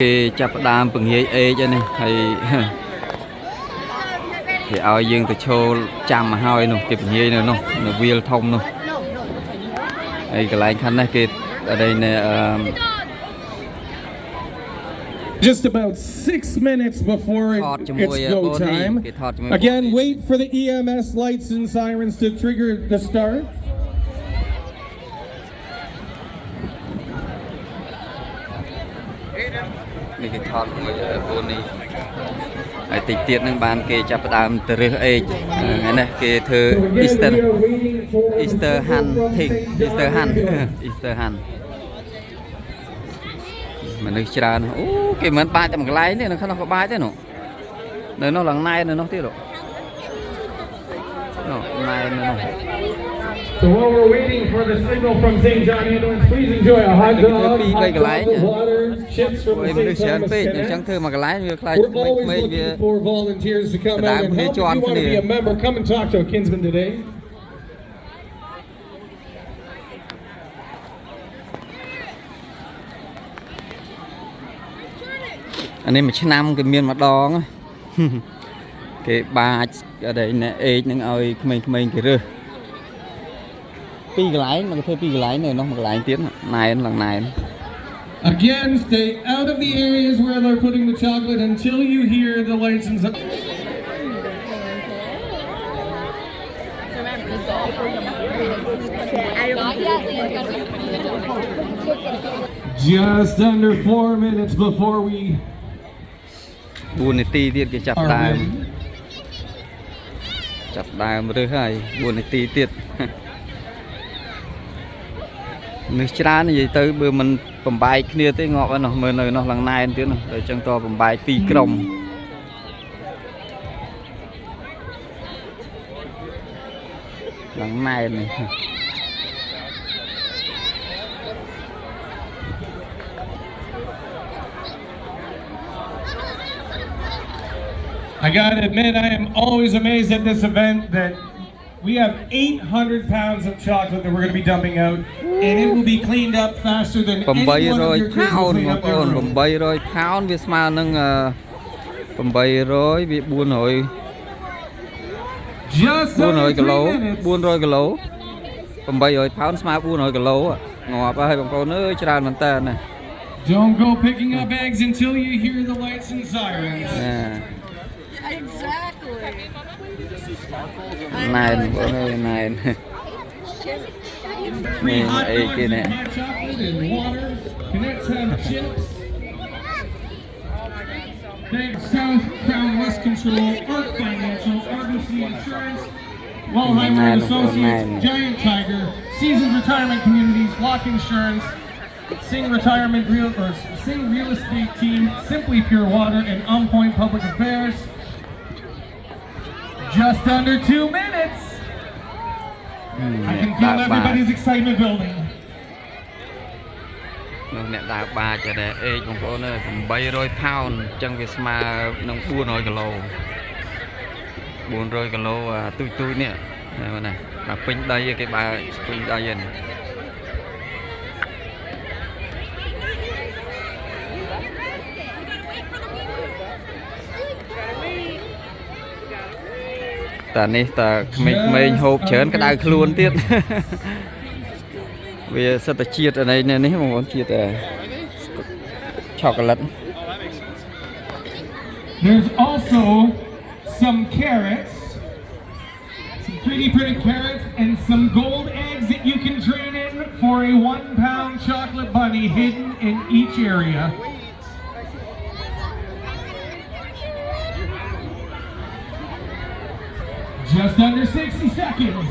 Cái chắp đam bằng nghề ê cho này thì ao dương từ châu chăm mà hai nó kịp nghề nữa nó wheel thông nó đây cái lại khăn này kia ở đây nè Just about 6 minutes before it's go time. Again, wait for the EMS lights and sirens to trigger the start. Cái thọt một vô này tiết tiết năng bàn kê chắp đam từ rửa ê cái này kê thơ Easter Han thing Easter Han mà nước trà nó cái món bài tại một cái lái này nó không có bài thế nó nó lần này nó tiếp rồi này nó So while we're waiting for the signal from St. John Ambulance, please enjoy a hot dog, water, chips from the St. Thomas Center. We're always looking for volunteers to come out and help. If you want to be a member, come and talk to a kinsman today. Anh em một năm cái miền mặt đòn cái ba ở đây nè ê những ơi mình cái rư pi cái lái mà cái thuê pi cái lái này nó một cái lái tiếng này lần này Again, stay out of the areas where they're putting the chocolate until you hear the lights and just under 4 minutes before we buồn này ti tiết cái chặt đài một đứa hai buồn này ti tiết nước trà như vậy tới bữa mình bầm bài kia tới ngọ nó mới nơi nó lần này anh tiếng rồi chân to bầm bài pi còng lần này này I gotta admit, I am always amazed at this event that we have 800 pounds of chocolate that we're going to be dumping out, and it will be cleaned up faster than any one of your kids will clean up their room. 800 pound វាស្មើនឹង800វា400 គីឡូ400គីឡូ800 pound ស្មើ400គីឡូងាប់ហើយបងប្អូនអើយច្រើនមែនតើណា Don't go picking up eggs until you hear the lights and sirens. Exactly. Nine, nine. Free hot dogs and hot chocolate and water. Connects have chips. Thanks South Crown West Control, Arc Financial, RBC Insurance, Wallheimer Associates, Giant Tiger, Seasons Retirement Communities, Lock Insurance, Sing Real Estate Team, Simply Pure Water, and On Point Public Affairs. Just under 2 minutes. I can feel everybody's excitement building. Nè đào ba cho nè, ê con cô nè, 800 pound, chân Việt mà nông 400 kg. 400 kg tui nè, nè, bà pin đây cái bà pin đây nè. Ta này ta mình hộp chén cái đai luôn tiếp vì sao ta chia ở đây nè nếu mà muốn chia chocolate. There's also some carrots, some pretty carrots, and some gold eggs that you can trade in for a 1 pound chocolate bunny hidden in each area. Just under 60 seconds.